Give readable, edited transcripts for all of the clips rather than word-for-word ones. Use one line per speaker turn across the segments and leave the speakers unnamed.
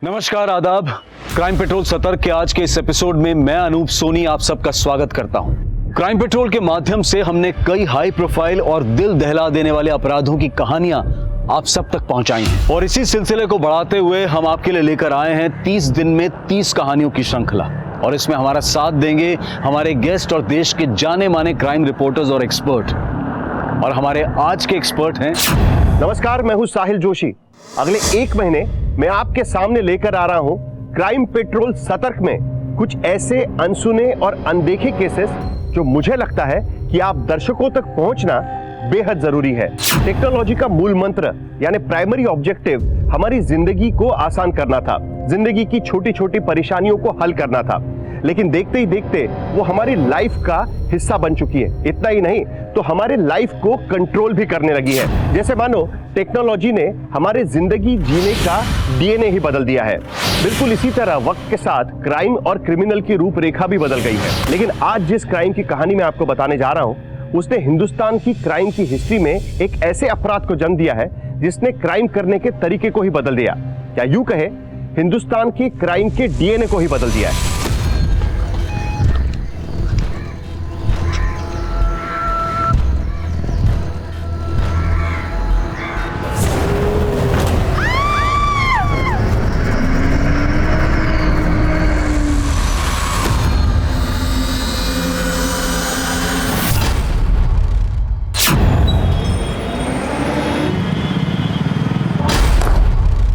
नमस्कार, आदाब। Crime petrol सतर्क के आज के इस एपिसोड में मैं अनूप सोनी आप सबका स्वागत करता हूं। क्राइम पेट्रोल के माध्यम से हमने कई हाई प्रोफाइल और दिल दहला देने वाले अपराधों की कहानियां आप सब तक पहुंचाई हैं और इसी सिलसिले को बढ़ाते हुए हम आपके लिए लेकर आए हैं 30 दिन में 30 कहानियों की श्रृंखला। और इसमें हमारा साथ देंगे हमारे गेस्ट और देश के जाने माने क्राइम रिपोर्टर्स और एक्सपर्ट। और हमारे आज के एक्सपर्ट हैं।
नमस्कार, मैं हूं साहिल जोशी। अगले एक महीने मैं आपके सामने लेकर आ रहा हूं क्राइम पेट्रोल सतर्क में कुछ ऐसे अनसुने और अनदेखे केसेस जो मुझे लगता है कि आप दर्शकों तक पहुंचना बेहद जरूरी है। टेक्नोलॉजी का मूल मंत्र यानी प्राइमरी ऑब्जेक्टिव हमारी जिंदगी को आसान करना था, जिंदगी की छोटी छोटी परेशानियों को हल करना था, लेकिन देखते ही देखते वो हमारी लाइफ का हिस्सा बन चुकी है। इतना ही नहीं तो हमारे लाइफ को कंट्रोल भी करने लगी है। जैसे मानो टेक्नोलॉजी ने हमारे जिंदगी जीने का डीएनए ही बदल दिया है। बिल्कुल इसी तरह वक्त के साथ क्राइम और क्रिमिनल की रूपरेखा भी बदल गई है। लेकिन आज जिस क्राइम की कहानी मैं आपको बताने जा रहा हूं उसने हिंदुस्तान की क्राइम की हिस्ट्री में एक ऐसे अपराध को जन्म दिया है जिसने क्राइम करने के तरीके को ही बदल दिया, या यूं कहे हिंदुस्तान की क्राइम के डीएनए को ही बदल दिया है।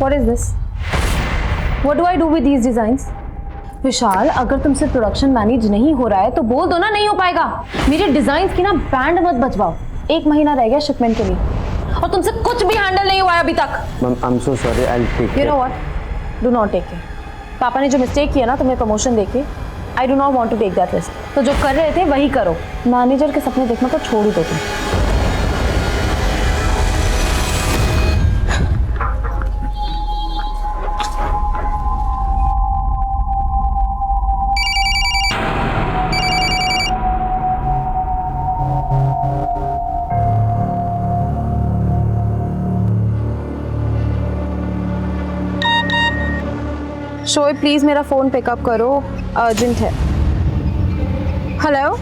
What is this? What do I do with these designs? विशाल, अगर तुमसे प्रोडक्शन मैनेज नहीं हो रहा है तो बोल दो ना, नहीं हो पाएगा। मेरे डिजाइन्स की ना बैंड मत बजवाओ। 1 महीना रह गया शिपमेंट के लिए और तुमसे कुछ भी हैंडल नहीं हुआ है अभी तक।
Ma'am, I'm so sorry. I'll take
You know what? Do not take it. पापा ने जो मिस्टेक किया ना तुम्हें प्रमोशन देके, I do not want to take that risk. तो जो कर रहे थे वही करो। मैनेजर के सपने देखना तो छोड़ ही दो तुम। शोएब, प्लीज मेरा फोन पिकअप करो, अर्जेंट है। हेलो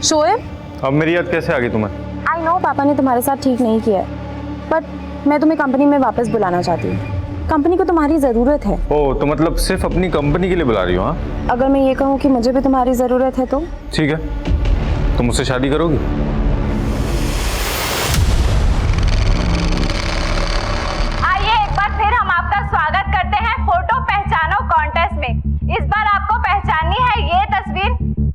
शोएब।
अब मेरी याद कैसे आ गई तुम्हें?
आई नो पापा ने तुम्हारे साथ ठीक नहीं किया है, बट मैं तुम्हें कंपनी में वापस बुलाना चाहती हूँ। कंपनी को तुम्हारी ज़रूरत है।
ओह, तो मतलब सिर्फ अपनी कंपनी के लिए बुला रही हो? हाँ,
अगर मैं ये कहूँ कि मुझे भी तुम्हारी ज़रूरत है तो?
ठीक है, तुम मुझसे शादी करोगी?
आइए एक बार फिर हम आपका स्वागत करते हैं फोटो पहचानो कॉन्टेस्ट में। इस बार आपको पहचाननी है ये तस्वीर।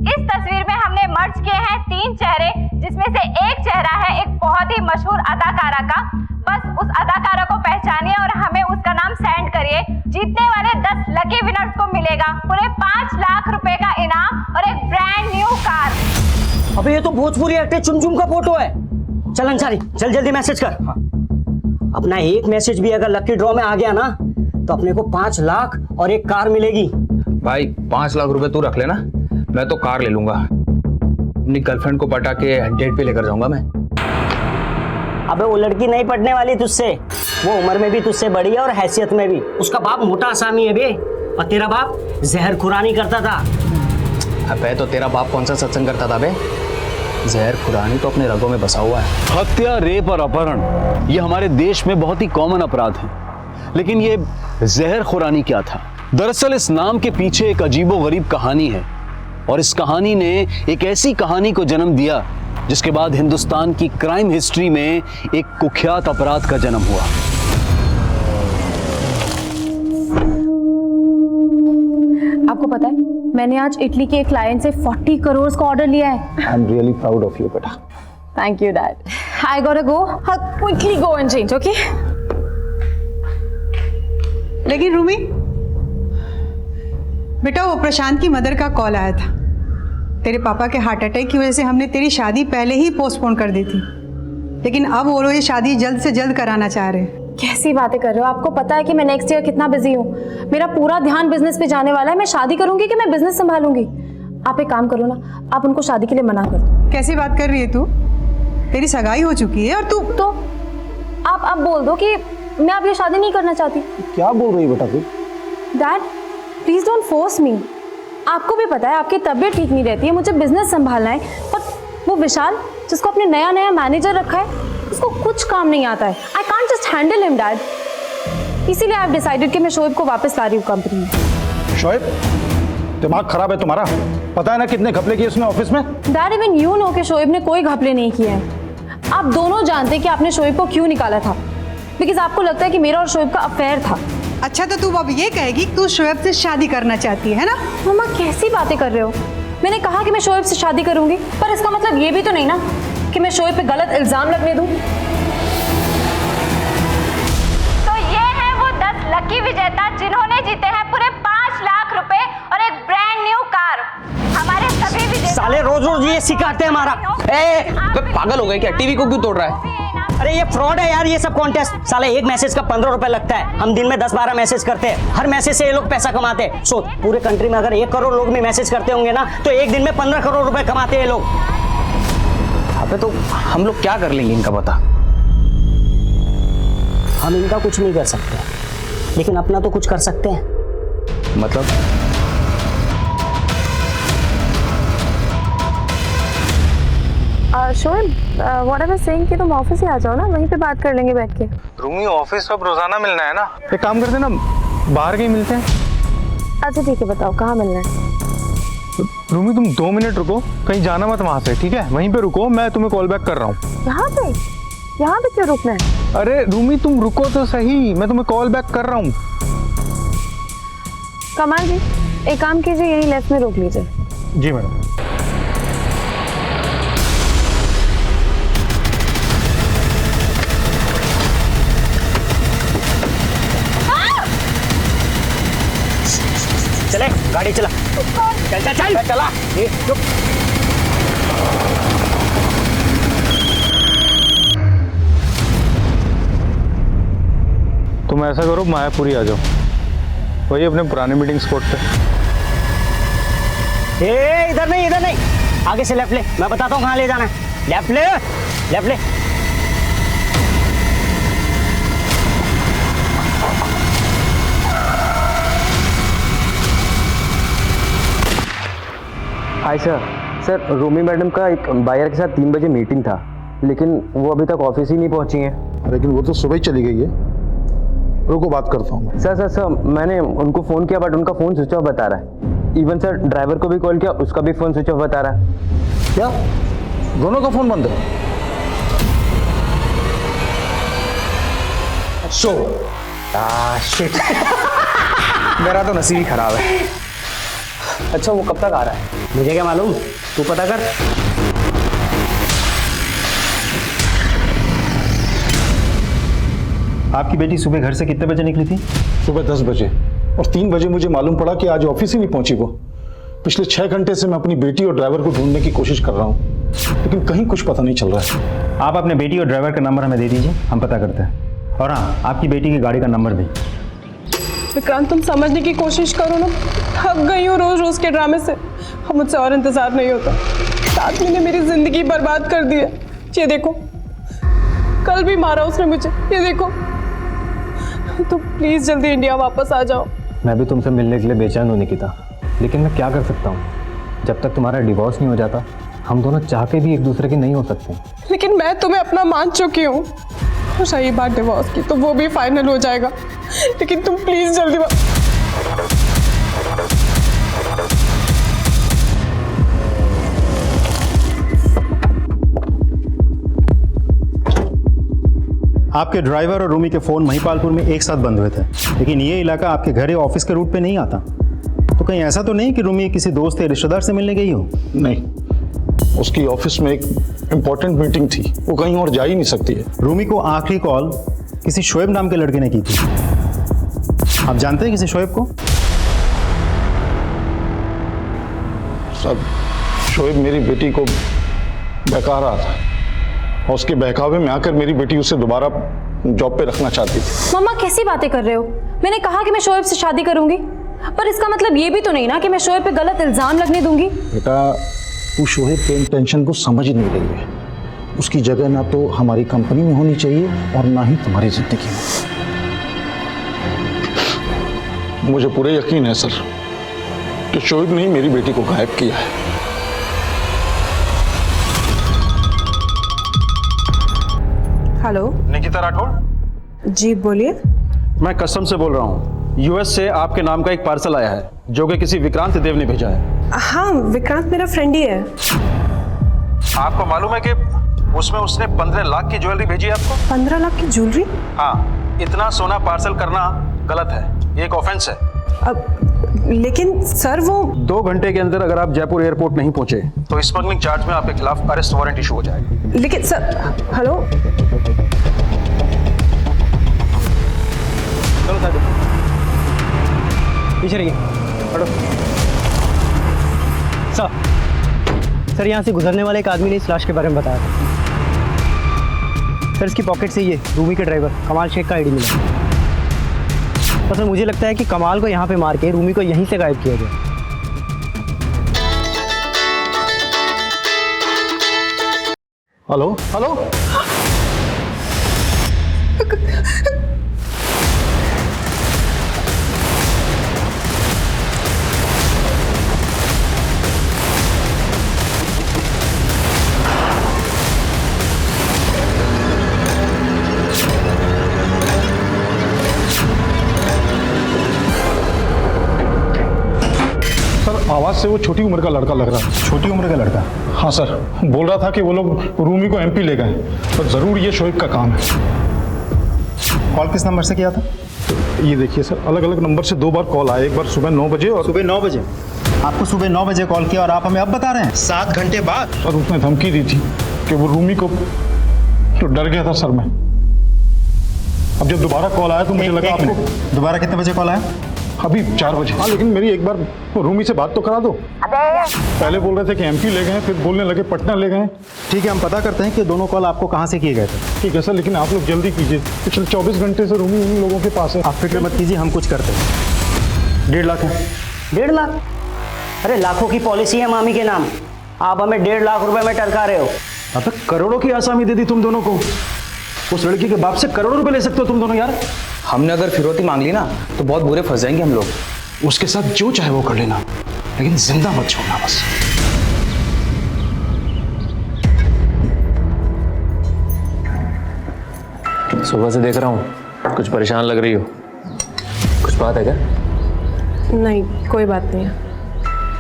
इस तस्वीर में हमने मर्ज किए हैं 3 चेहरे, जिसमें से एक चेहरा है एक बहुत ही मशहूर अदाकारा का। बस उस अदाकारा को पहचानिए और हमें उसका नाम सेंड करिए। जीतने वाले 10 लकी विनर्स को मिलेगा पूरे 5 लाख रुपए का इनाम और एक ब्रांड न्यू कार।
अबे ये तो भोजपुरी एक्टर चुमचुम का फोटो है। चल अंसारी, चल जल्दी मैसेज कर। अपना एक मैसेज भी अगर लकी ड्रॉ में आ गया ना तो अपने को 5 लाख और एक कार मिलेगी।
भाई 5 लाख रुपए तू रख लेना, मैं तो कार ले लूंगा। अपनी गर्लफ्रेंड को पटा के डेट पे लेकर जाऊंगा मैं।
अबे वो लड़की नहीं पटने वाली तुझसे, वो उम्र में भी तुझसे बड़ी है और हैसियत में भी। उसका बाप मोटा आसामी है बे, और तेरा बाप जहर खुरानी करता था।
अबे तो तेरा बाप कौन सा सत्संग करता था बे? जहर खुरानी तो अपने रगों में बसा हुआ है।
हत्या, रेप और अपहरण ये हमारे देश में बहुत ही कॉमन अपराध हैं। लेकिन ये जहर खुरानी क्या था? दरअसल इस नाम के पीछे एक अजीबोगरीब कहानी है और इस कहानी ने एक ऐसी कहानी को जन्म दिया जिसके बाद हिंदुस्तान की क्राइम हिस्ट्री में एक कुख्यात अपराध का जन्म हुआ।
आपको पता है मैंने आज इटली के एक क्लाइंट से 40 करोड़ का ऑर्डर लिया है।
I am really proud of you बेटा।
Thank you dad. I got to go. Quickly go and change, okay?
लेकिन रूमी बेटा, वो प्रशांत की मदर का कॉल आया था। तेरे पापा के हार्ट अटैक की वजह से हमने तेरी शादी पहले ही पोस्टपोन कर दी थी, लेकिन अब वो लोग ये शादी जल्द से जल्द कराना चाह रहे हैं।
कैसी बातें कर रहे हो? आपको पता है कि मैं नेक्स्ट ईयर कितना बिजी हूँ। मेरा पूरा ध्यान बिजनेस पे जाने वाला है। मैं शादी करूंगी कि मैं बिजनेस संभालूंगी? आप एक काम करो ना, आप उनको शादी के लिए मना कर दो।
कैसी बात कर रही है तू? तेरी सगाई हो चुकी है और तू
तो आप अब बोल दो कि मैं अब ये शादी नहीं करना चाहती।
क्या बोल रही है बेटा तू?
Dad please don't force me. आपको भी पता है आपकी तबीयत ठीक नहीं रहती है, मुझे बिजनेस संभालना है। और वो विशाल जिसको आपने नया नया मैनेजर रखा है, उसको कुछ काम नहीं आता है। I can't just handle him dad. इसीलिए आई हैव डिसाइडेड कि मैं शोएब को वापस ला रही हूँ कंपनी में।
शोएब, दिमाग खराब है तुम्हारा? पता है ना कितने घपले किए उसने ऑफिस में?
डैड इवन यू नो कि शोएब ने कोई घपले नहीं किए हैं। आप दोनों जानते हैं कि आपने शोएब को क्यों निकाला था, बिकॉज आपको लगता है कि मेरा और शोएब का अफेयर था।
अच्छा तो तू अब ये कहेगी कि तू शोएब से शादी करना चाहती है ना?
मम्मा कैसी बातें कर रहे हो? मैंने कहा कि मैं शोएब से शादी करूंगी, पर इसका मतलब ये भी तो नहीं ना कि मैं शोएब पे गलत इल्जाम लगने दूं।
तो ये है वो 10 लकी विजेता जिन्होंने जीते हैं पूरे 5 लाख रुपए और एक ब्रांड न्यू कार। हमारे सभी विजेता
साले रोज रोज ये सिखाते हैं हमारा।
पागल हो गए क्या? टीवी को क्यों तोड़ रहा है?
अरे ये फ्रॉड है यार, ये सब कॉन्टेस्ट। साले एक मैसेज का 15 रुपए लगता है। हम दिन में 10-12 मैसेज करते हैं, हर मैसेज से ये लोग पैसा कमाते हैं। सो पूरे कंट्री में अगर 1 करोड़ लोग भी मैसेज करते होंगे ना, तो एक दिन में 15 करोड़ रुपए कमाते हैं ये लोग।
अबे तो हम लोग क्या कर लेंगे इनका पता?
हम इनका कुछ नहीं कर सकते, लेकिन अपना तो कुछ कर सकते हैं।
मतलब
Shoaib, what I was saying कि तुम ऑफिस ही आ जाओ ना, वहीं पे बात कर लेंगे बैठ के।
रूमी ऑफिस अब रोजाना मिलना है ना? एक काम करते ना, बाहर कहीं मिलते हैं।
अच्छा ठीक है, बताओ कहाँ मिलना है?
रूमी तुम 2 मिनट रुको, कहीं जाना मत वहां से, ठीक है? वहीं पे रुको, मैं तुम्हें कॉल बैक कर रहा हूँ।
यहाँ पे क्यों रुकना है?
अरे रूमी तुम रुको तो सही, मैं तुम्हें कॉल बैक कर रहा हूँ।
कमाल जी, एक काम कीजिए, यहीं लेफ्ट में रोक लीजिए।
जी मैडम।
चले गाड़ी चला, चल चल चल चला। चुप।
तुम ऐसा करो, मायापुरी आ जाओ, वही अपने पुराने मीटिंग स्पॉट पे।
इधर नहीं, आगे से लेफ्ट ले, मैं बताता हूँ कहाँ ले जाना है। लेफ्ट ले।
हाय सर, रूमी मैडम का एक बायर के साथ 3 बजे मीटिंग था, लेकिन वो अभी तक ऑफिस ही नहीं पहुंची हैं।
लेकिन वो तो सुबह ही चली गई है। रुको बात करता हूँ।
सर, मैंने उनको फ़ोन किया बट उनका फ़ोन स्विच ऑफ बता रहा है। इवन सर ड्राइवर को भी कॉल किया, उसका भी फ़ोन स्विच ऑफ बता रहा है।
क्या दोनों का फोन बंद है?
शिट। मेरा तो नसीब ही खराब है। अच्छा वो कब तक आ रहा है?
मुझे क्या मालूम, तू पता कर।
आपकी बेटी सुबह घर से कितने बजे निकली थी?
सुबह 10 बजे, और 3 बजे मुझे मालूम पड़ा कि आज ऑफिस ही नहीं पहुंची वो। पिछले 6 घंटे से मैं अपनी बेटी और ड्राइवर को ढूंढने की कोशिश कर रहा हूँ, लेकिन कहीं कुछ पता नहीं चल रहा है।
आप अपने बेटी और ड्राइवर का नंबर हमें दे दीजिए, हम पता करते हैं। और हाँ, आपकी बेटी की गाड़ी का नंबर भी।
विक्रांत, तुम समझने की कोशिश करो ना, थक गई हूँ रोज रोज के ड्रामे से। अब मुझसे और इंतजार नहीं होता। 7 महीने मेरी जिंदगी बर्बाद कर दी है। ये देखो, कल भी मारा उसने मुझे, ये देखो। तो प्लीज जल्दी इंडिया वापस आ जाओ।
मैं भी तुमसे मिलने के लिए बेचैन हूँ निकिता, लेकिन मैं क्या कर सकता हूँ? जब तक तुम्हारा डिवोर्स नहीं हो जाता, हम दोनों चाह के भी एक दूसरे के नहीं हो सकते।
लेकिन मैं तुम्हें अपना मान चुकी हूँ। और रही बात डिवोर्स की, तो वो भी फाइनल हो जाएगा। लेकिन तुम प्लीज जल्दी
आपके ड्राइवर और रूमी के फ़ोन महिपालपुर में एक साथ बंद हुए थे, लेकिन ये इलाका आपके घर या ऑफिस के रूट पे नहीं आता। तो कहीं ऐसा तो नहीं कि रूमी किसी दोस्त या रिश्तेदार से मिलने गई हो?
नहीं, उसकी ऑफिस में एक इम्पोर्टेंट मीटिंग थी, वो कहीं और जा ही नहीं सकती है।
रूमी को आखिरी कॉल किसी शोएब नाम के लड़के ने की थी। आप जानते हैं किसी शोएब को?
सब शोएब मेरी बेटी को बहका रहा था, और उसके बहकावे में आकर मेरी बेटी उसे दोबारा जॉब पे रखना चाहती थी।
मम्मा कैसी बातें कर रहे हो? मैंने कहा कि मैं शोएब से शादी करूंगी, पर इसका मतलब ये भी तो नहीं ना कि मैं शोएब पे गलत इल्जाम लगने दूंगी।
बेटा, तू शोएब के इंटेंशन को समझ नहीं रही है। उसकी जगह ना तो हमारी कंपनी में होनी चाहिए और ना ही तुम्हारी जिंदगी में। मुझे पूरे यकीन है सर कि शोएब ने ही मेरी बेटी को गायब किया है।
हेलो
निकिता राठौड़,
जी बोलिए।
मैं कस्टम से बोल रहा हूँ। यूएस से आपके नाम का एक पार्सल आया है जो कि किसी विक्रांत देव ने भेजा है।
हाँ, विक्रांत मेरा फ्रेंड ही है।
आपको मालूम है कि उसमें उसने 15 लाख की ज्वेलरी भेजी है आपको?
15 लाख की ज्वेलरी?
हाँ, इतना सोना पार्सल करना गलत है, ये एक ऑफेंस है।
अब लेकिन सर वो
2 घंटे के अंदर अगर आप जयपुर एयरपोर्ट नहीं पहुंचे तो स्मगलिंग चार्ज में आपके खिलाफ अरेस्ट वारंट इशू हो जाएगा।
लेकिन सर, हेलो,
चलो साइड पीछे रहिए, हटो।
सर यहाँ से गुजरने वाले एक आदमी ने इस लाश के बारे में बताया था। सर इसकी पॉकेट से ये रूमी के ड्राइवर कमाल शेख का आईडी मिला। तो सर मुझे लगता है कि कमाल को यहाँ पे मार के रूमी को यहीं से गायब किया गया।
हेलो हेलो, आवाज से वो छोटी उम्र का लड़का लग रहा है।
छोटी उम्र का लड़का?
हाँ सर, बोल रहा था कि वो लोग रूमी को एमपी ले गए, पर जरूर ये शोएब का काम है।
कॉल किस नंबर से किया था?
ये देखिए सर, अलग अलग नंबर से 2 बार कॉल आया, एक बार सुबह 9 बजे और
सुबह 9 बजे? आपको सुबह 9 बजे कॉल किया और आप हमें अब बता रहे हैं 7 घंटे बाद?
सर उसने धमकी दी थी कि वो रूमी को, तो डर गया था सर मैं। अब जब दोबारा कॉल आया तो मुझे लगा आपको।
दोबारा कितने बजे कॉल आया?
अभी 4 बजे। हाँ, लेकिन मेरी एक बार रूमी से बात तो करा दो। पहले बोल रहे थे कि एमपी ले गए, फिर बोलने लगे पटना ले गए।
ठीक है, हम पता करते हैं कि दोनों कॉल आपको कहाँ से किए गए थे।
ठीक है सर, लेकिन आप लोग जल्दी कीजिए, पिछले 24 घंटे से रूमी उन लोगों के पास है।
आप फिक्र मत कीजिए, हम कुछ करते हैं। 1.5 लाख है।
1.5 लाख? अरे लाखों की पॉलिसी है मामी के नाम, आप हमें 1.5 लाख रुपए में टरका रहे हो।
अब तक करोड़ों की आसामी दे दी तुम दोनों को। उस लड़की के बाप से करोड़ों रुपए ले सकते हो तुम दोनों यार।
हमने अगर फिरौती मांग ली ना तो बहुत बुरे फंस जाएंगे हम लोग।
उसके साथ जो चाहे वो कर लेना, लेकिन जिंदा मत छोड़ना बस।
सुबह से देख रहा हूँ कुछ परेशान लग रही हो, कुछ बात है क्या?
नहीं, कोई बात नहीं है।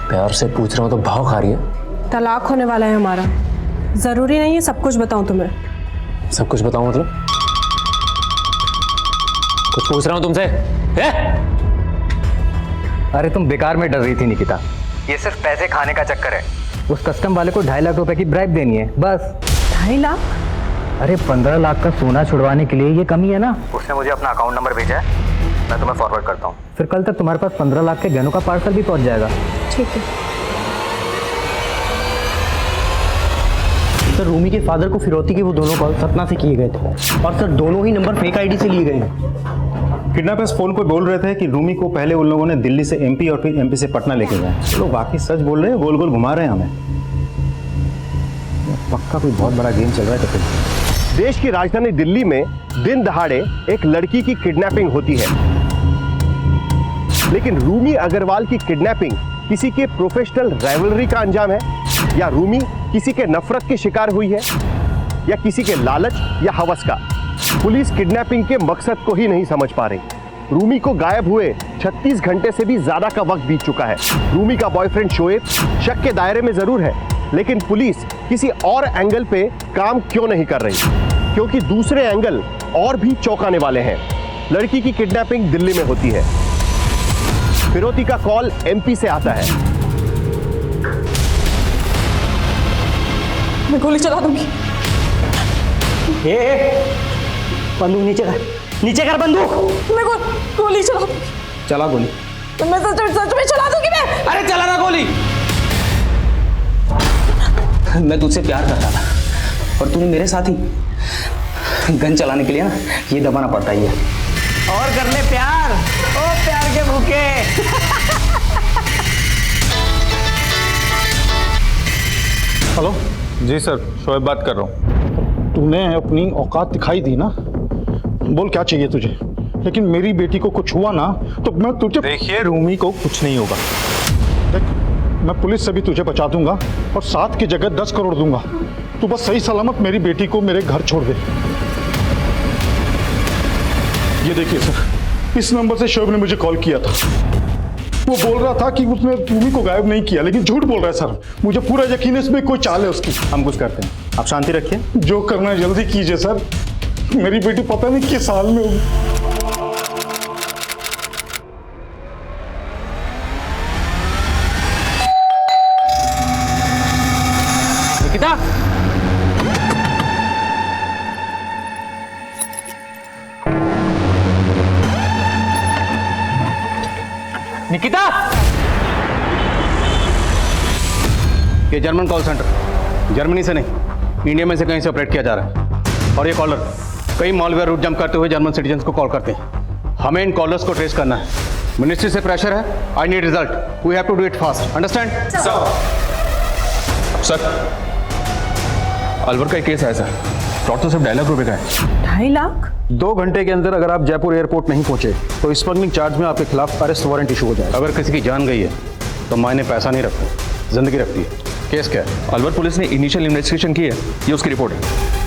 प्यार से पूछ रहा हूँ तो भाव खा रही है।
तलाक होने वाला है हमारा, जरूरी नहीं है सब कुछ बताऊं तुम्हें।
सब कुछ बताऊं मतलब? कुछ पूछ रहा हूँ तुमसे। अरे तुम बेकार में डर रही थी निकिता, ये सिर्फ पैसे खाने का चक्कर है। उस कस्टम वाले को 2.5 लाख रुपए की ब्राइब देनी है बस।
2.5 लाख?
अरे 15 लाख का सोना छुड़वाने के लिए ये कमी है ना। उसने मुझे अपना अकाउंट नंबर भेजा है, मैं तुम्हें फॉरवर्ड करता हूँ। फिर कल तक तुम्हारे पास 15 लाख के गहनों का पार्सल भी पहुंच जाएगा।
ठीक है।
सर रूमी के फादर को फिरौती के वो दोनों कॉल सतना से किए गए थे और सर दोनों ही नंबर फेक आईडी से लिए गए हैं।
किडनैपर्स फोन पर बोल रहे थे कि रूमी को पहले उन लोगों ने दिल्ली से एमपी और फिर एमपी से पटना लेके गए। लोग बाकी सच बोल रहे हैं, गोल गोल घुमा रहे हैं हमें। पक्का कोई बहुत बड़ा गेम चल रहा है। तो फिर
देश की राजधानी दिल्ली में दिन दहाड़े एक लड़की की किडनैपिंग होती है, लेकिन रूमी अग्रवाल की किडनैपिंग किसी के प्रोफेशनल राइवलरी का अंजाम है, या रूमी किसी के नफरत की शिकार हुई है, या किसी के लालच या हवस का। पुलिस किडनैपिंग के मकसद को ही नहीं समझ पा रही। रूमी को गायब हुए 36 घंटे से भी ज्यादा का वक्त बीत चुका है। रूमी का बॉयफ्रेंड शोएब शक के दायरे में जरूर है, लेकिन पुलिस किसी और एंगल पे काम क्यों नहीं कर रही? क्योंकि दूसरे एंगल और भी चौंकाने वाले हैं। लड़की की किडनैपिंग दिल्ली में होती है, फिरौती का कॉल एमपी से आता है।
मैं गोली चला दूंगी।
बंदूक नीचे कर बंदूक।
मैं गोली चला दूंगी।
चला गोली।
मैं सच में चला दूंगी मैं।
अरे चला ना गोली। मैं तुझसे प्यार करता था और तूने मेरे साथ ही गन चलाने के लिए ना ये दबाना पड़ता ही है।
और कर ले प्यार, ओ प्यार के भूखे।
हेलो
जी सर, शोएब बात कर रहा हूँ।
तूने अपनी औकात दिखाई दी ना, बोल क्या चाहिए तुझे? लेकिन मेरी बेटी को कुछ हुआ ना तो मैं तुझे
देखिए रूमी को कुछ नहीं होगा।
देख, मैं पुलिस से भी तुझे बचा दूंगा और 7 की जगह 10 करोड़ दूंगा। तू बस सही सलामत मेरी बेटी को मेरे घर छोड़ दे। ये देखिए सर, इस नंबर से शोएब ने मुझे कॉल किया था। वो बोल रहा था कि उसने रूमी को गायब नहीं किया, लेकिन झूठ बोल रहा है सर। मुझे पूरा यकीन है इसमें कोई चाल है उसकी।
हम कुछ करते हैं, आप शांति रखिए।
जो करना है जल्दी कीजिए सर। मेरी बेटी पता नहीं किस हाल में होगी।
निकिता, निकिता,
ये जर्मन कॉल सेंटर जर्मनी से नहीं, इंडिया में से कहीं से ऑपरेट किया जा रहा है। और ये कॉलर कई मॉलवेयर रूट जंप करते हुए जर्मन सिटीजन्स को कॉल करते हैं। हमें इन कॉलर्स को ट्रेस करना है। मिनिस्ट्री से प्रेशर है। I need result. We have to do it fast. Understand?
Sir, Alwar का एक केस है सर। फ्रॉड तो सिर्फ 2.5 लाख रुपए का है।
2.5 लाख?
2 घंटे के अंदर अगर आप जयपुर एयरपोर्ट नहीं पहुंचे तो स्मगलिंग चार्ज में आपके खिलाफ अरेस्ट वारंट इशू हो जाए। अगर किसी की जान गई है तो मायने पैसा नहीं रखता, जिंदगी रखती है। केस क्या है?
अलवर पुलिस ने इनिशियल इन्वेस्टिगेशन की है, ये उसकी रिपोर्ट है।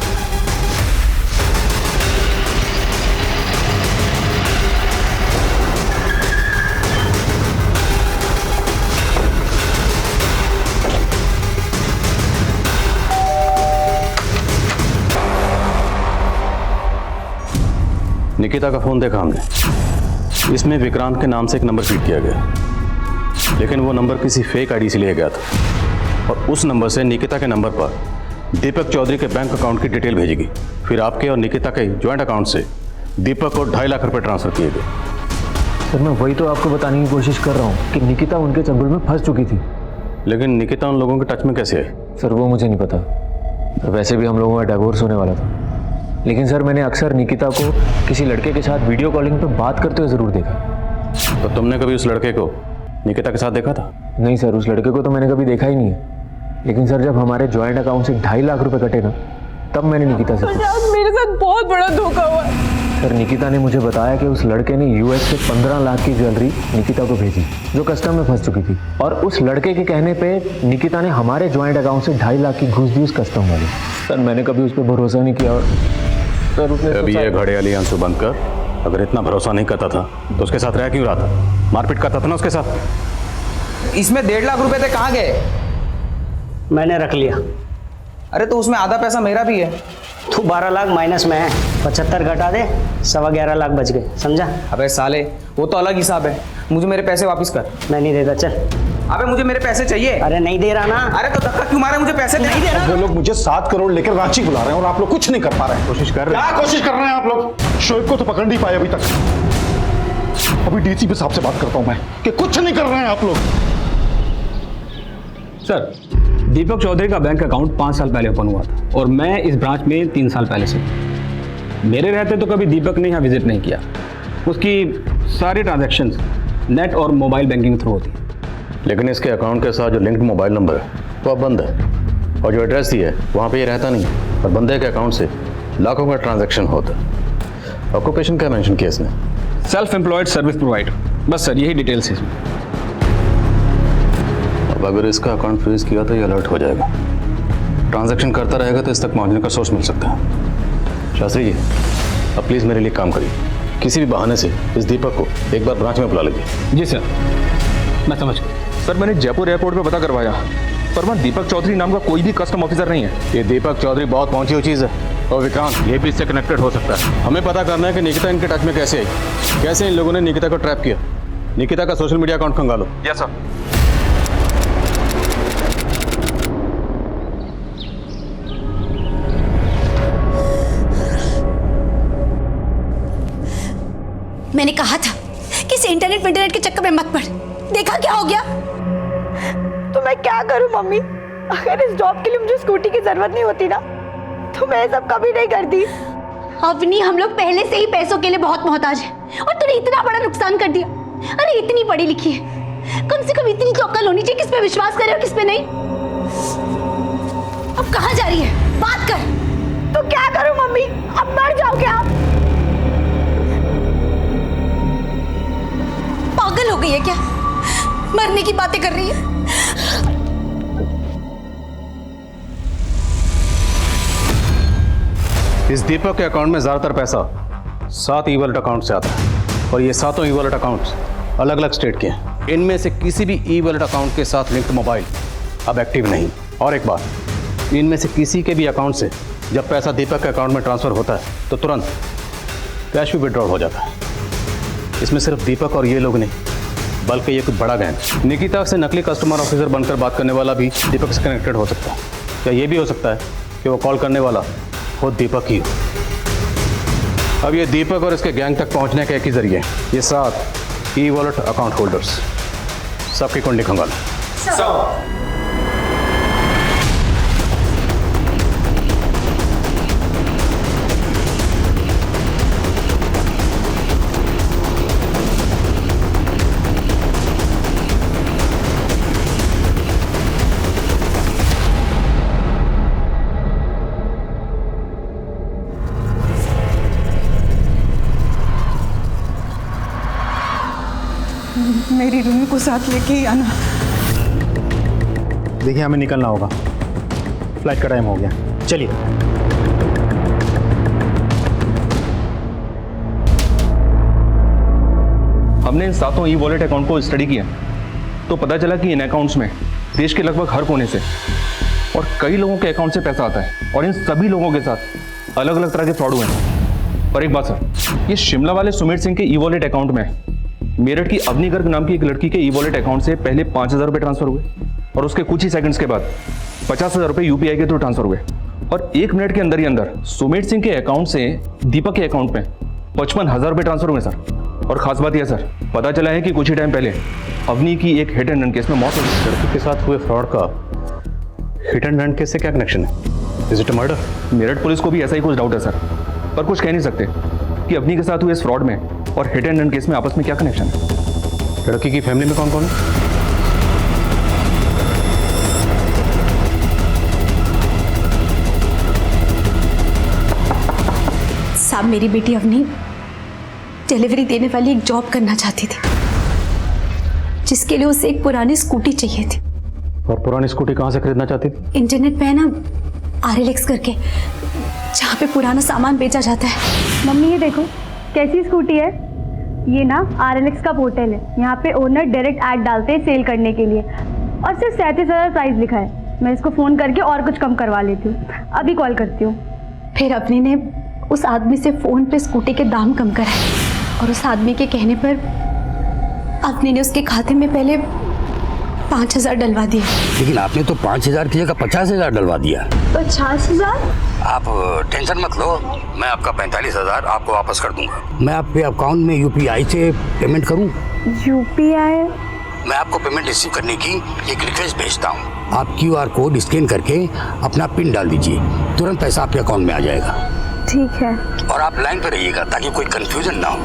निकिता का फोन देखा हमने। इसमें विक्रांत के नाम से एक नंबर फीड किया गया, लेकिन वो नंबर किसी फेक आईडी से लिया गया था और उस नंबर से निकिता के नंबर पर दीपक चौधरी के बैंक अकाउंट की डिटेल भेजी गई। फिर आपके और निकिता के ज्वाइंट अकाउंट से दीपक को 2.5 लाख रुपए ट्रांसफर किए गए।
सर मैं वही तो आपको बताने की कोशिश कर रहा हूँ कि निकिता उनके चंगुल में फंस चुकी थी।
लेकिन निकिता उन लोगों के टच में कैसे आई?
सर वो मुझे नहीं पता। वैसे भी हम लोगों का डिवोर्स होने वाला था, लेकिन सर मैंने अक्सर निकिता को किसी लड़के के साथ वीडियो कॉलिंग पे बात करते हुए ज़रूर देखा।
तो तुमने कभी उस लड़के को निकिता के साथ देखा था?
नहीं सर, उस लड़के को तो मैंने कभी देखा ही नहीं है। लेकिन सर जब हमारे जॉइंट अकाउंट से 2.5 लाख रुपए कटे ना, तब मैंने निकिता से पूछा।
मेरे साथ बहुत बड़ा धोखा हुआ है।
सर निकिता ने मुझे बताया कि उस लड़के ने यूएस से 15 लाख की ज्वेलरी निकिता को भेजी जो कस्टम में फंस चुकी थी, और उस लड़के के कहने पे निकिता ने हमारे जॉइंट अकाउंट से 2.5 लाख की घूस दी उस कस्टम वाले। सर मैंने कभी उस पर भरोसा नहीं किया। और सर उसने
अभी ये घड़ियाली आंसू बंद कर। अगर इतना भरोसा नहीं करता था तो उसके साथ रह क्यों रहा था? मारपीट करता था ना उसके साथ।
इसमें 1.5 लाख रुपए थे, कहाँ गए?
मैंने रख लिया।
अरे तो उसमें आधा पैसा मेरा भी है।
तू 12 लाख माइनस में है, 75 घटा दे, 11.25 लाख बच गए, समझा?
अबे साले, वो तो अलग हिसाब है। मुझे मेरे पैसे वापस कर।
मैं नहीं देता, चल।
अबे मुझे मेरे पैसे चाहिए।
अरे नहीं दे रहा ना।
अरे तो धक्का क्यों मारे? मुझे पैसे नहीं दे रहा।
वो लोग मुझे 7 करोड़ लेकर रांची बुला रहे हैं और आप लोग कुछ नहीं कर पा रहे हैं।
कोशिश कर रहे हैं।
क्या कोशिश कर रहे हैं आप लोग? शोएब को तो पकड़ नहीं पाए अभी तक। अभी डीसीपी साहब से बात करता हूं मैं कि कुछ नहीं कर रहे हैं आप लोग।
सर, दीपक चौधरी का बैंक अकाउंट 5 साल पहले ओपन हुआ था और मैं इस ब्रांच में 3 साल पहले से। मेरे रहते तो कभी दीपक ने यहाँ विजिट नहीं किया। उसकी सारी ट्रांजैक्शंस नेट और मोबाइल बैंकिंग थ्रू होती है।
लेकिन इसके अकाउंट के साथ जो लिंक्ड मोबाइल नंबर है वो अब बंद है, और जो एड्रेस दी है वहाँ पे ये रहता नहीं, और बंदे के अकाउंट से लाखों का ट्रांजैक्शन होता है। ऑक्यूपेशन क्या मेंशन किया इसने?
Self employed service provider. बस सर यही डिटेल्स है इसमें।
अब अगर इसका अकाउंट फ्रीज किया तो ये अलर्ट हो जाएगा। ट्रांजैक्शन करता रहेगा तो इस तक पहुँचने का सोर्स मिल सकता है। शास्त्री जी, अब प्लीज़ मेरे लिए काम करिए। किसी भी बहाने से इस दीपक को एक बार ब्रांच में बुला लीजिए।
जी सर, मैं समझ गया।
सर मैंने जयपुर एयरपोर्ट पे पता करवाया, पर वहाँ दीपक चौधरी नाम का कोई भी कस्टम ऑफिसर नहीं है।
ये दीपक चौधरी बहुत पहुंची हुई चीज़ है, और विक्रांत ये भी इससे कनेक्टेड हो सकता है। हमें पता करना है कि निकिता इनके टच में कैसे आई, कैसे इन लोगों ने निकिता को ट्रैप किया। निकिता का सोशल मीडिया अकाउंट खंगालो।
Yes sir.
मैंने कहा था कि इस इंटरनेट के चक्कर में मत पड़। देखा क्या हो गया?
तो मैं क्या करूं मम्मी? अगर इस जॉब के लिए मुझे स्कूटी की जरूरत नहीं होती ना तो मैं ये सब कभी नहीं करती।
अवनी, हम लोग पहले से ही पैसों के लिए बहुत मोहताज हैं और तूने इतना बड़ा नुकसान कर दिया। अरे इतनी पढ़ी लिखी है, कम से कम इतनी तो अक्ल होनी चाहिए किस पे विश्वास करे और किस पे नहीं। अब कहाँ जा रही है? बात कर।
तो क्या करूं मम्मी? अब मर जाओगे आप।
मरने की बातें कर रही है।
इस दीपक के अकाउंट में ज्यादातर पैसा 7 ई वॉलेट अकाउंट से आता है और ये 7 ई वॉलेट अकाउंट्स अलग अलग स्टेट के हैं। इनमें से किसी भी ई वॉलेट अकाउंट के साथ लिंक्ड मोबाइल अब एक्टिव नहीं। और एक बात, इनमें से किसी के भी अकाउंट से जब पैसा दीपक के अकाउंट में ट्रांसफर होता है तो तुरंत कैश भी विड्रॉल हो जाता है। इसमें सिर्फ दीपक और ये लोग नहीं, बल्कि ये कुछ बड़ा गैंग निकिता से नकली कस्टमर ऑफिसर बनकर बात करने वाला भी दीपक से कनेक्टेड हो सकता है। या ये भी हो सकता है कि वो कॉल करने वाला खुद दीपक ही हो। अब ये दीपक और इसके गैंग तक पहुंचने का एक ही जरिए, ये 7 ई वॉलेट अकाउंट होल्डर्स, सबकी कुंडली खंगालो।
मेरी रूमी को साथ लेके ही आना।
देखिए हमें निकलना होगा, फ्लाइट का टाइम हो गया, चलिए।
हमने इन 7 ई वॉलेट अकाउंट को स्टडी किया तो पता चला कि इन अकाउंट्स में देश के लगभग हर कोने से और कई लोगों के अकाउंट से पैसा आता है और इन सभी लोगों के साथ अलग अलग तरह के फ्रॉड हुए हैं। पर एक बात सर, ये शिमला वाले सुमित सिंह के ई वॉलेट अकाउंट में मेरठ की अवनी गर्ग नाम की एक लड़की के ई वॉलेट अकाउंट से पहले 5,000 रुपये ट्रांसफर हुए और उसके कुछ ही सेकंड्स के बाद 50,000 रुपये यूपीआई के थ्रू ट्रांसफर हुए और 1 मिनट के अंदर ही अंदर सुमित सिंह के अकाउंट से दीपक के अकाउंट में 55,000 रुपये ट्रांसफर हुए सर। और खास बात यह सर, पता चला है कि कुछ ही टाइम पहले अवनी की एक हिट एंड रन केस में मौत हो गई।
लड़की के साथ हुए फ्रॉड का हिट एंड रन केस से क्या कनेक्शन है? Is it murder?
Meerut police को भी ऐसा ही कुछ डाउट है सर, पर कुछ कह नहीं सकते कि अवनी के साथ हुए इस फ्रॉड में और हिट एंड रन केस में आपस में क्या कनेक्शन है।
लड़की की फैमिली में कौन कौन है?
साहब, मेरी बेटी अवनी डिलीवरी देने वाली एक जॉब करना चाहती थी, जिसके लिए उसे एक पुरानी स्कूटी चाहिए थी।
और पुरानी स्कूटी कहाँ से खरीदना चाहती थी?
इंटरनेट पे है ना, RLX करके, जहाँ पे पुराना सामान बेचा जाता है।
मम्मी ये देखो कैसी स्कूटी है। ये ना RLX का पोर्टल है, यहाँ पे ओनर डायरेक्ट ऐड डालते हैं सेल करने के लिए और सिर्फ 37,000 प्राइस लिखा है। मैं इसको फ़ोन करके और कुछ कम करवा लेती हूँ, अभी कॉल करती हूँ।
फिर अपनी ने उस आदमी से फ़ोन पे स्कूटी के दाम कम कराए और उस आदमी के कहने पर अपनी ने उसके खाते में पहले 5,000 डलवा दिए।
लेकिन आपने तो 5,000 की जगह 50,000 डलवा दिया।
50,000?
आप टेंशन मत लो, मैं आपका 45,000 आपको वापस कर दूंगा। मैं आपके अकाउंट में UPI से पेमेंट करूं?
UPI?
मैं आपको पेमेंट रिसीव करने की एक रिक्वेस्ट भेजता हूं। आप QR कोड स्कैन करके अपना पिन डाल दीजिए, तुरंत पैसा आपके अकाउंट में आ जाएगा।
ठीक है।
और आप लाइन पर रहिएगा ताकि कोई कंफ्यूजन ना हो।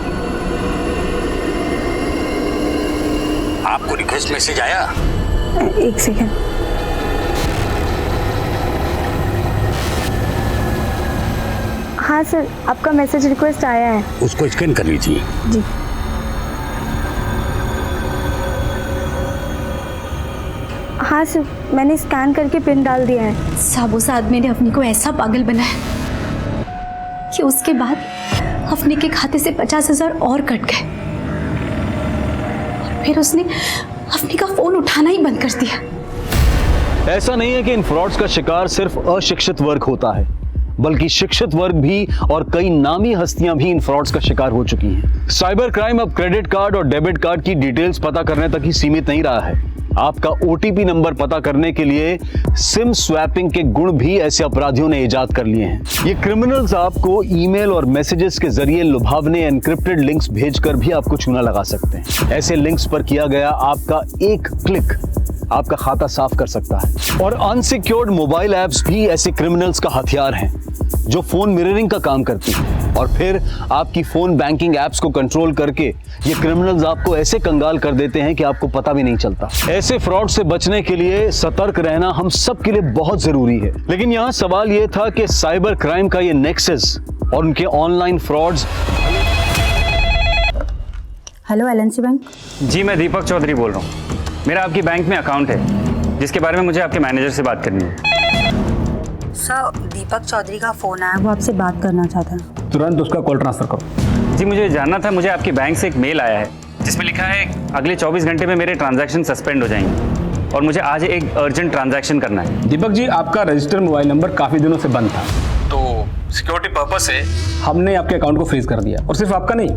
आपको रिक्वेस्ट मैसेज आया?
एक सेकेंड। हाँ सर, आपका मैसेज रिक्वेस्ट आया है।
उसको स्कैन कर लीजिए।
जी। हाँ सर, मैंने स्कैन करके पिन डाल दिया है।
साहब, उस आदमी ने अपनी को ऐसा पागल बनाया कि उसके बाद अपने के खाते से 50,000 और कट गए और फिर उसने अपने का फोन उठाना ही बंद कर दिया।
ऐसा नहीं है कि इन फ्रॉड्स का शिकार सिर्फ अशिक्षित वर्ग होता है, बल्कि शिक्षित वर्ग भी और कई नामी हस्तियां भी इन फ्रॉड्स का शिकार हो चुकी हैं। साइबर क्राइम अब क्रेडिट कार्ड और डेबिट कार्ड की डिटेल्स पता करने तक ही सीमित नहीं रहा है। आपका OTP नंबर पता करने के लिए सिम स्वैपिंग के गुण भी ऐसे अपराधियों ने इजाद कर लिए हैं। ये क्रिमिनल्स आपको ईमेल और मैसेजेस के जरिए लुभावने एनक्रिप्टेड लिंक्स भेजकर भी आपको चूना लगा सकते हैं। ऐसे लिंक्स पर किया गया आपका एक क्लिक आपका खाता साफ कर सकता है। और अनसिक्योर्ड मोबाइल ऐप्स भी ऐसे क्रिमिनल्स का हथियार हैं जो फोन मिररिंग का काम करती है और फिर आपकी फोन बैंकिंग ऐप्स को कंट्रोल करके ये क्रिमिनल्स आपको ऐसे कंगाल कर देते हैं कि आपको पता भी नहीं चलता। ऐसे फ्रॉड से बचने के लिए सतर्क रहना हम सब के लिए बहुत जरूरी है। लेकिन यहाँ सवाल ये था कि साइबर क्राइम का ये नेक्सस और उनके online frauds.
Hello LNC bank.
जी मैं दीपक चौधरी बोल रहा हूँ।
मेरा आपकी बैंक में अकाउंट है जिसके बारे में मुझे आपके मैनेजर से बात करनी है।
सर, दीपक चौधरी का फोन आया, वो आपसे बात करना चाहता है।
तुरंत उसका कॉल ट्रांसफर करो। जी मुझे जानना था, मुझे आपकी बैंक से एक मेल आया है जिसमें लिखा है अगले 24 घंटे में मेरे ट्रांजैक्शन सस्पेंड हो जाएंगे और मुझे आज एक अर्जेंट ट्रांजैक्शन करना है। दीपक जी, आपका रजिस्टर मोबाइल नंबर काफ़ी दिनों से बंद था, तो सिक्योरिटी पर्पज से हमने आपके अकाउंट को फ्रीज कर दिया। और सिर्फ आपका नहीं,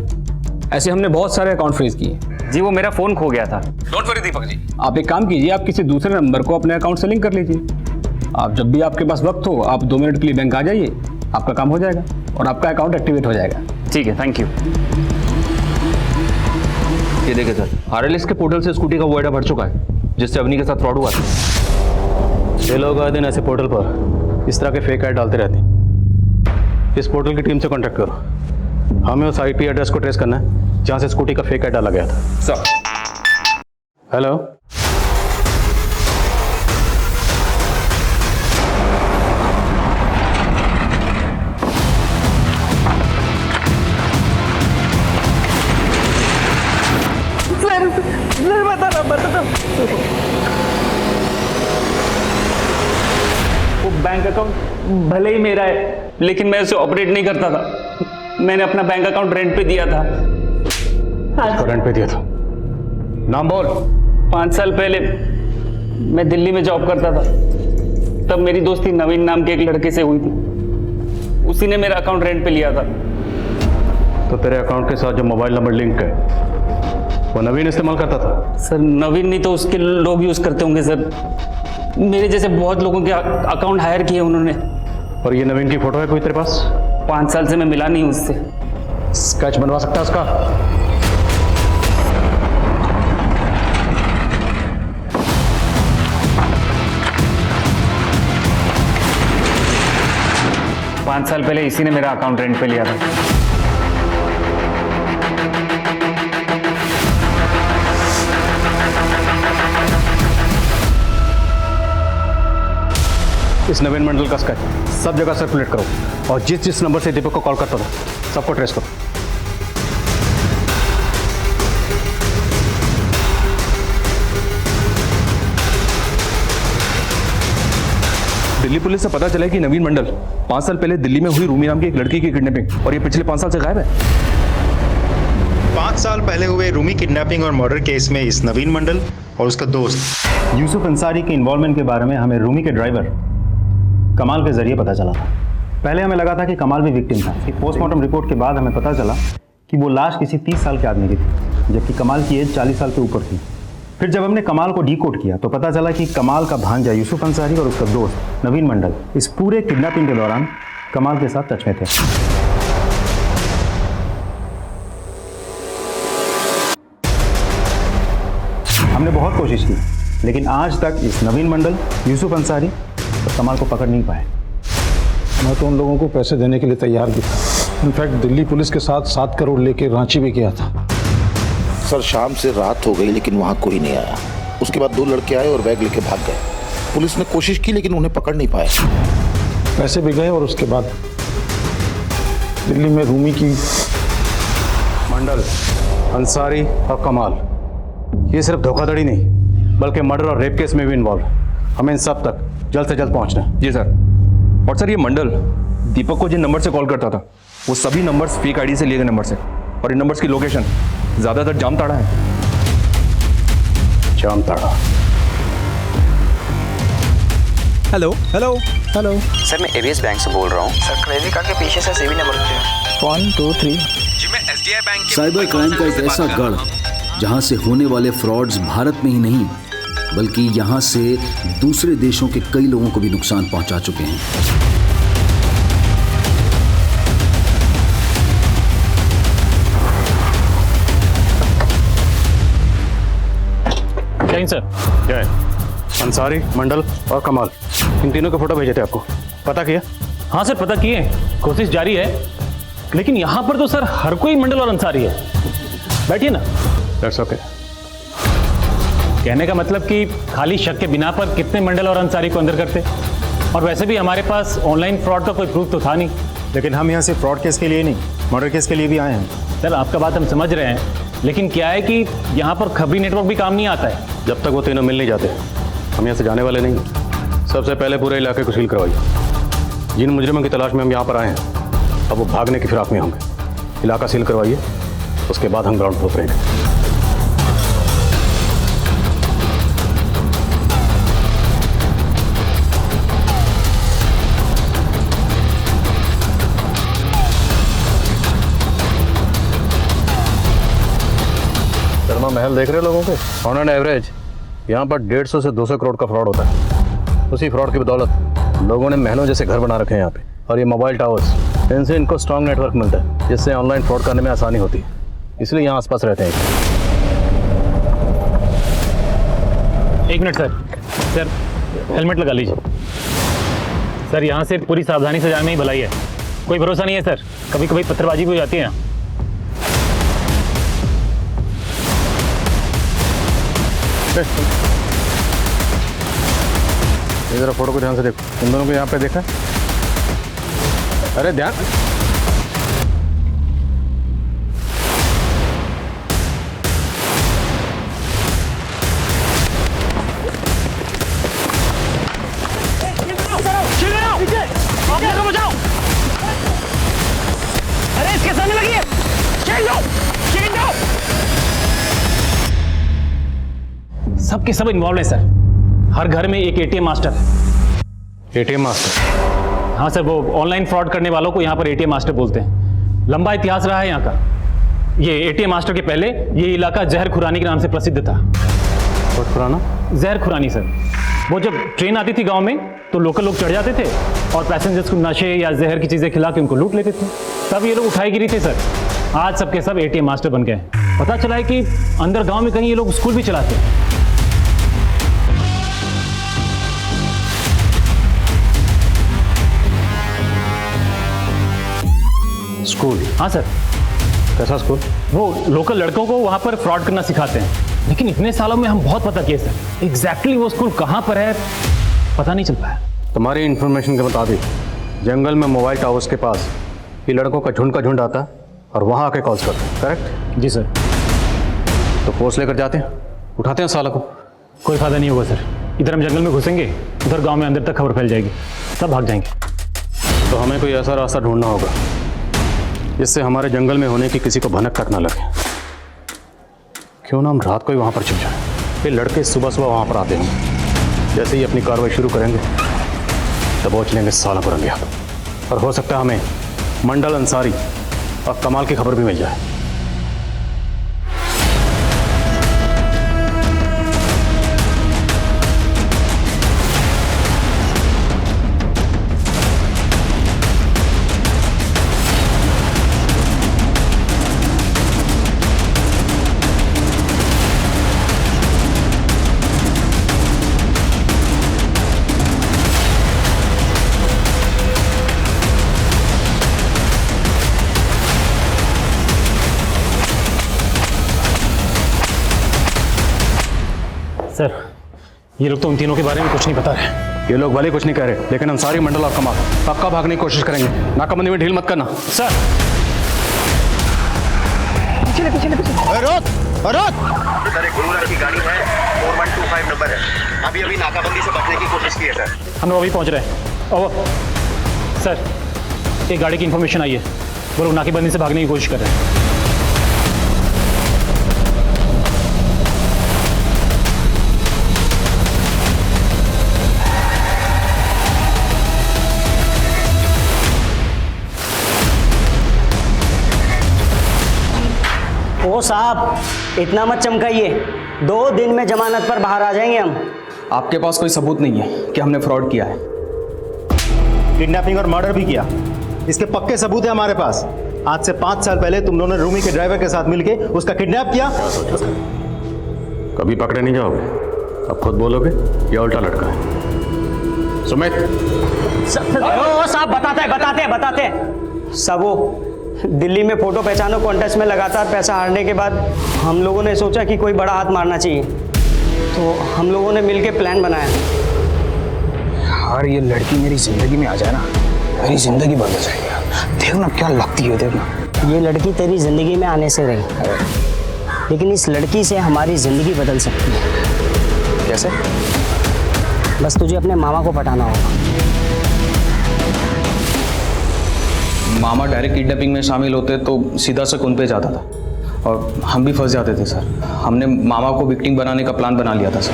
ऐसे हमने बहुत सारे अकाउंट फ्रीज किए। जी वो मेरा फ़ोन खो गया था। डोंट वरी दीपक जी, आप एक काम कीजिए, आप किसी दूसरे नंबर को अपने अकाउंट से लिंक कर लीजिए। आप जब भी आपके पास वक्त हो, आप 2 मिनट के लिए बैंक आ जाइए, आपका काम हो जाएगा और आपका अकाउंट एक्टिवेट हो जाएगा। ठीक है, थैंक यू।
ये देखिए सर, आरएलएस के पोर्टल से स्कूटी का वो आइडिया भर चुका है जिससे अवनी के साथ फ्रॉड हुआ था।
ये लोग आए दिन ऐसे पोर्टल पर इस तरह के फेक ऐड डालते रहते हैं। इस पोर्टल की टीम से कांटेक्ट करो, हमें उस आईपी एड्रेस को ट्रेस करना है जहां से स्कूटी का फेक ऐड डाला गया था।
सर।
हेलो,
वो बैंक अकाउंट भले ही मेरा है लेकिन मैं उसे ऑपरेट नहीं करता था। मैंने अपना बैंक अकाउंट रेंट पे दिया था।
रेंट पे दिया था? नाम बोल।
5 साल पहले मैं दिल्ली में जॉब करता था, तब मेरी दोस्ती नवीन नाम के एक लड़के से हुई थी। उसी ने मेरा अकाउंट रेंट पे लिया था।
तो तेरे अकाउंट के साथ जो मोबाइल नंबर लिंक है वो नवीन इस्तेमाल करता था?
सर नवीन नहीं तो उसके लोग यूज करते होंगे सर। मेरे जैसे बहुत लोगों के अकाउंट हायर किए उन्होंने।
और ये नवीन की फोटो है कोई तेरे पास?
5 साल से मैं मिला नहीं उससे।
स्केच बनवा सकता है उसका?
पाँच साल पहले इसी ने मेरा अकाउंट रेंट पे लिया था।
इस नवीन मंडल का स्केच सब जगह सर्कुलेट करो और जिस जिस नंबर से दीपक को कॉल करता था सबको ट्रेस करो।
दिल्ली पुलिस से पता चला कि नवीन मंडल 5 साल पहले दिल्ली में हुई रूमी नाम की एक लड़की की किडनैपिंग और ये पिछले 5 साल से गायब है।
5 साल पहले हुए रूमी किडनैपिंग और मर्डर केस में इस नवीन मंडल और उसका दोस्त यूसुफ अंसारी के इन्वॉल्वमेंट के बारे में हमें रूमी के ड्राइवर कमाल के जरिए पता चला था। पहले हमें लगा था कि कमाल भी विक्टिम था। पोस्टमार्टम रिपोर्ट के बाद हमें पता चला कि वो लाश किसी 30 साल के आदमी की थी, जबकि कमाल की एज 40 साल के ऊपर थी। फिर जब हमने कमाल को डीकोड किया तो पता चला कि कमाल का भांजा यूसुफ अंसारी और उसका दोस्त नवीन मंडल इस पूरे किडनैपिंग के दौरान कमाल के साथ टच में थे। हमने बहुत कोशिश की लेकिन आज तक इस नवीन मंडल, यूसुफ अंसारी और कमाल को पकड़ नहीं पाए।
मैं तो उन लोगों को पैसे देने के लिए तैयार भी था। इनफैक्ट दिल्ली पुलिस के साथ 7 करोड़ लेके रांची भी गया था।
सर शाम से रात हो गई लेकिन वहाँ कोई नहीं आया। उसके बाद 2 लड़के आए और बैग लेके भाग गए। पुलिस ने कोशिश की लेकिन उन्हें पकड़ नहीं पाए।
पैसे भी गए और उसके बाद दिल्ली में रूमी की
मंडल, अंसारी और कमाल ये सिर्फ धोखाधड़ी नहीं बल्कि मर्डर और रेप केस में भी इन्वॉल्व। हमें इन सब तक जल्द से जल्द पहुंचना है।
जी सर। और सर ये मंडल दीपक को जिन नंबर से कॉल करता था वो सभी नंबर्स फेक आईडी से लिए गए नंबर से और इन नंबर्स की लोकेशन ज्यादातर जामताड़ा है।
Jamtara.
Hello hello
hello sir, मैं एबीएस बैंक से बोल रहा हूँ। सर क्रेडिट कार्ड के पीछे से सीवी नंबर है
1 2 3।
जी मैं एसबीआई बैंक के
साइबर क्राइम का एक ऐसा गढ़ जहां से होने वाले फ्रॉड्स भारत में ही नहीं बल्कि यहां से दूसरे देशों के कई लोगों को भी नुकसान पहुंचा चुके हैं।
जय सर। जय। अंसारी, मंडल और कमाल इन तीनों के फोटो भेजे थे आपको, पता किया?
हाँ सर पता किए, कोशिश जारी है। लेकिन यहाँ पर तो सर हर कोई मंडल और अंसारी है। बैठिए ना।
That's okay.
कहने का मतलब कि खाली शक के बिना पर कितने मंडल और अंसारी को अंदर करते। और वैसे भी हमारे पास ऑनलाइन फ्रॉड का कोई प्रूफ तो था नहीं।
लेकिन हम यहाँ से फ्रॉड केस के लिए नहीं, मर्डर केस के लिए भी आए हैं।
सर आपका बात हम समझ रहे हैं, लेकिन क्या है कि यहाँ पर खबरी नेटवर्क भी काम नहीं आता है।
जब तक वो तीनों मिल नहीं जाते हम यहाँ से जाने वाले नहीं। सबसे पहले पूरे इलाके को सील करवाइए। जिन मुजरिमों की तलाश में हम यहाँ पर आए हैं अब वो भागने की फिराक में होंगे। इलाका सील करवाइए, उसके बाद हम ग्राउंड पर उतरेंगे। शर्मा महल देख रहे लोगों के? ऑन एन एवरेज यहाँ पर 150 से 200 करोड़ का फ्रॉड होता है। उसी फ्रॉड की बदौलत लोगों ने महलों जैसे घर बना रखे हैं यहाँ पे। और ये मोबाइल टावर्स, इनसे इनको स्ट्रॉन्ग नेटवर्क मिलता है जिससे ऑनलाइन फ्रॉड करने में आसानी होती है, इसलिए यहाँ आसपास रहते हैं।
एक मिनट सर, सर हेलमेट लगा लीजिए। सर यहाँ से पूरी सावधानी से जाने में ही भलाई है, कोई भरोसा नहीं है सर, कभी कभी पत्थरबाजी भी हो जाती है यहाँ।
ये जरा फोटो को ध्यान से देखो, इन दोनों को यहाँ पे देखा? अरे ध्यान।
अरे इसके सामने लगी है। सब के सब इन्वॉल्व है सर। हर घर में एक एटीएम मास्टर है।
ATM master?
हाँ सर, वो ऑनलाइन फ्रॉड करने वालों को यहाँ पर एटीएम मास्टर बोलते हैं। लंबा इतिहास रहा है यहाँ का। ये एटीएम मास्टर के पहले ये इलाका जहर खुरानी के नाम से प्रसिद्ध था।
बहुत पुराना?
जहर खुरानी सर। वो जब ट्रेन आती थी गांव में तो लोकल लोग चढ़ जाते थे और पैसेंजर्स को नशे या जहर की चीज़ें खिला के उनको लूट लेते थे। तब ये लोग उठाई गिरी थे सर। आज सबके सब एटीएम मास्टर बन गए। पता चला है कि अंदर गांव में कहीं ये लोग स्कूल भी चलाते हैं।
स्कूल?
हाँ सर।
कैसा स्कूल?
वो लोकल लड़कों को वहाँ पर फ्रॉड करना सिखाते हैं। लेकिन इतने सालों में हम बहुत पता किए सर, एग्जैक्टली वो स्कूल कहाँ पर है पता नहीं चल पाया।
तुम्हारी इंफॉर्मेशन के मुताबिक जंगल में मोबाइल टावर्स के पास ये लड़कों का झुंड आता है और वहाँ आके कॉल्स करते हैं, करेक्ट?
जी सर।
तो पोस्ट लेकर जाते हैं, उठाते हैं साला को।
कोई फायदा नहीं होगा सर। इधर हम जंगल में घुसेंगे, उधर गाँव में अंदर तक खबर फैल जाएगी, सब भाग जाएंगे।
तो हमें कोई ऐसा रास्ता ढूंढना होगा जिससे हमारे जंगल में होने की किसी को भनक तक ना लगे। क्यों ना हम रात को ही वहाँ पर छिप जाएं। फिर लड़के सुबह सुबह वहाँ पर आते हैं, जैसे ही अपनी कार्रवाई शुरू करेंगे दबोच लेंगे साला को रंगे हाथ। और हो सकता है हमें मंडल अंसारी और कमाल की खबर भी मिल जाए।
सर ये लोग तो उन तीनों के बारे में कुछ नहीं बता रहे।
ये लोग भले कुछ नहीं कह रहे, लेकिन अंसारी, मंडल और कमाल पक्का भागने की कोशिश करेंगे। नाकाबंदी में ढील मत करना।
सर
पीछे।
सर एक गुरुराज की गाड़ी है, 4125 नंबर है। अभी नाकाबंदी से बचने की कोशिश की है सर।
हम लोग अभी पहुंच रहे हैं। ओह सर, एक गाड़ी की इंफॉर्मेशन आई है, वो लोग नाकेबंदी से भागने की कोशिश कर रहे हैं।
ओ साहब, इतना मत चमकाइए, 2 दिन में जमानत पर बाहर आ जाएंगे हम।
आपके पास कोई सबूत नहीं है कि हमने फ्रॉड किया है?
किडनैपिंग और मर्डर भी किया, इसके पक्के सबूत है हमारे पास। आज से 5 साल पहले तुम दोनों ने रूमी के ड्राइवर के साथ मिलके उसका किडनैप किया।
कभी पकड़े नहीं जाओगे, अब खुद बोलोगे या उल्टा लटका है? सुमित।
साहब बताते हैं। सब वो दिल्ली में फोटो पहचानो कॉन्टेस्ट में लगातार पैसा हारने के बाद हम लोगों ने सोचा कि कोई बड़ा हाथ मारना चाहिए, तो हम लोगों ने मिलके प्लान बनाया।
यार ये लड़की मेरी जिंदगी में आ जाए ना, मेरी जिंदगी बदल जाएगी। देखना क्या लगती है, देखना।
ये लड़की तेरी जिंदगी में आने से रही, लेकिन इस लड़की से हमारी जिंदगी बदल सकती है।
कैसे?
बस तुझे अपने मामा को पटाना होगा।
मामा डायरेक्ट किडनैपिंग में शामिल होते तो सीधा शक उन पे जाता था और हम भी फंस जाते थे सर। हमने मामा को विक्टिम बनाने का प्लान बना लिया था सर।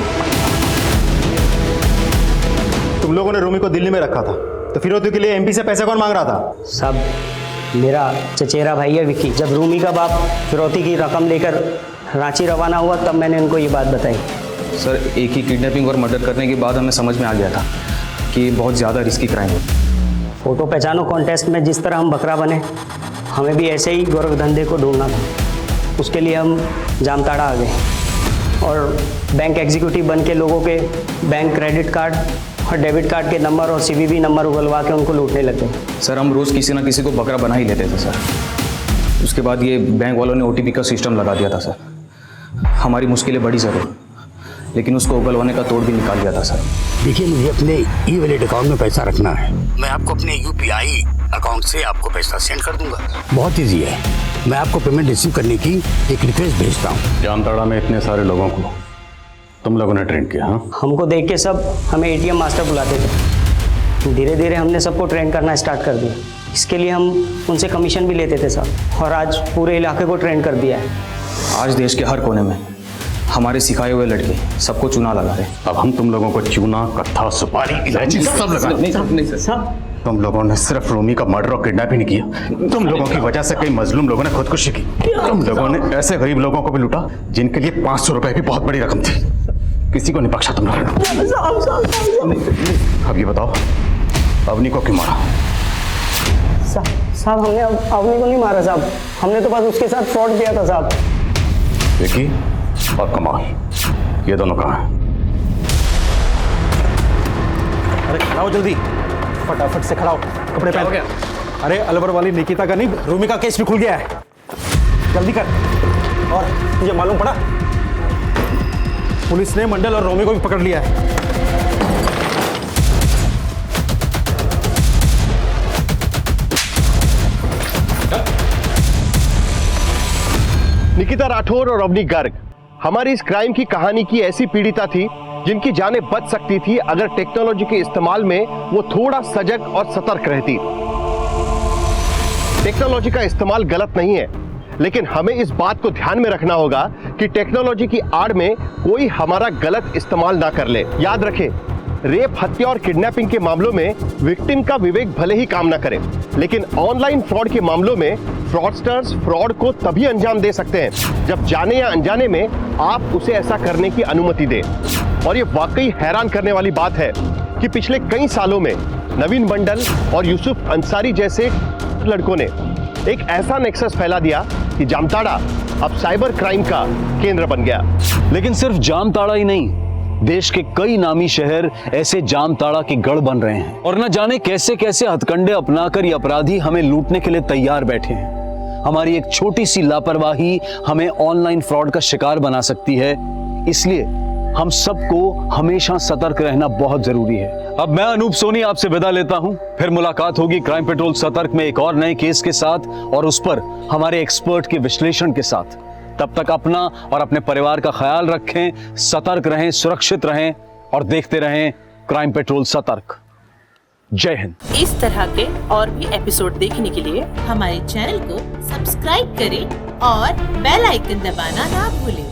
तुम लोगों ने रूमी को दिल्ली में रखा था, तो फिरौती के लिए एमपी से पैसे कौन मांग रहा था?
सब मेरा चचेरा भाई है विकी। जब रूमी का बाप फिरौती की रकम लेकर रांची रवाना हुआ तब मैंने इनको ये बात बताई।
सर एक ही किडनैपिंग और मर्डर करने के बाद हमें समझ में आ गया था कि ये बहुत ज़्यादा रिस्की क्राइम है।
फोटो पहचानो कॉन्टेस्ट में जिस तरह हम बकरा बने, हमें भी ऐसे ही गोरख धंधे को ढूंढना था। उसके लिए हम जामताड़ा आ गए और बैंक एग्जीक्यूटिव बन के लोगों के बैंक क्रेडिट कार्ड और डेबिट कार्ड के नंबर और सीवीवी नंबर उगलवा के उनको लूटने लगे।
सर हम रोज़ किसी ना किसी को बकरा बना ही लेते थे सर। उसके बाद ये बैंक वालों ने ओटीपी का सिस्टम लगा दिया था सर। हमारी मुश्किलें बड़ी ज़रूर, लेकिन उसको उगलवाने का तोड़ भी निकाल दिया था सर।
देखिए मुझे अपने ई वॉलेट अकाउंट में पैसा रखना है। मैं आपको अपने यूपीआई अकाउंट से आपको पैसा सेंड कर दूंगा। बहुत ईजी है। मैं आपको पेमेंट रिसीव करने की एक रिक्वेस्ट भेजता हूँ।
जामताड़ा में इतने सारे लोगों को तुम लोगों ने ट्रेन किया? हाँ,
हमको देख के सब हमें एटीएम मास्टर बुलाते थे। धीरे धीरे हमने सबको ट्रेन करना स्टार्ट कर दिया। इसके लिए हम उनसे कमीशन भी लेते थे साहब, और आज पूरे इलाके को ट्रेन कर दिया है।
आज देश के हर कोने में हमारे सिखाए हुए लड़के सबको चूना लगा रहे।
अब हम तुम लोगों को चूना, कत्था, सुपारी, इलायची सब लगा।
नहीं सर।
तुम लोगों ने सिर्फ रूमी का मर्डर और किडनैप ही नहीं किया, तुम लोगों की वजह से कई मजलूम लोगों ने खुदकुशी की। तुम लोगों ने ऐसे गरीब लोगों को भी लूटा जिनके लिए 500 रुपए भी बहुत बड़ी रकम थी। किसी को नहीं बख्शा तुम लोगों ने। अब ये बताओ अवनी को क्यों मारा?
साहब हमने अवनी को नहीं मारा साहब, हमने तो बस उसके साथ फ्रॉड किया था साहब।
विकी और कमाल, ये दोनों कहाँ हैं?
अरे खड़ा हो जल्दी, फटाफट से खड़ा हो, कपड़े पहन गया। अरे अलवर वाली निकिता का नहीं, रूमी का केस भी खुल गया है, जल्दी कर। और तुझे मालूम पड़ा पुलिस ने मंडल और रोमी को भी पकड़ लिया है।
निकिता राठौर और अवनी गर्ग हमारी इस क्राइम की कहानी की ऐसी पीड़िता थी जिनकी जानें बच सकती थी अगर टेक्नोलॉजी के इस्तेमाल में वो थोड़ा सजग और सतर्क रहती। टेक्नोलॉजी का इस्तेमाल गलत नहीं है, लेकिन हमें इस बात को ध्यान में रखना होगा कि टेक्नोलॉजी की आड़ में कोई हमारा गलत इस्तेमाल ना कर ले। याद रखें, रेप, हत्या और किडनैपिंग के मामलों में विक्टिम का विवेक भले ही काम ना करे, लेकिन ऑनलाइन फ्रॉड के मामलों में फ्रॉडस्टर्स फ्रॉड को तभी अंजाम दे सकते हैं जब जाने या अनजाने में आप उसे ऐसा करने की अनुमति दें। और ये वाकई हैरान करने वाली बात है कि पिछले कई सालों में नवीन मंडल और यूसुफ अंसारी जैसे लड़कों ने एक ऐसा नेक्सस फैला दिया कि जामताड़ा अब साइबर क्राइम का केंद्र बन गया।
लेकिन सिर्फ जामताड़ा ही नहीं, देश के कई नामी शहर ऐसे जामताड़ा के गढ़ बन रहे हैं और न जाने कैसे कैसे हथकंडे अपनाकर ये अपराधी हमें लूटने के लिए तैयार बैठे हैं। हमारी एक छोटी सी लापरवाही हमें ऑनलाइन फ्रॉड का शिकार बना सकती है, इसलिए हम सबको हमेशा सतर्क रहना बहुत जरूरी है। अब मैं अनूप सोनी आपसे विदा लेता हूं, फिर मुलाकात होगी क्राइम पेट्रोल सतर्क में एक और नए केस के साथ और उस पर हमारे एक्सपर्ट के विश्लेषण के साथ। तब तक अपना और अपने परिवार का ख्याल रखें, सतर्क रहें, सुरक्षित रहें और देखते रहें क्राइम पेट्रोल सतर्क। जय हिंद।
इस तरह के और भी एपिसोड देखने के लिए हमारे चैनल को सब्सक्राइब करें और बेल आइकन दबाना ना भूलें।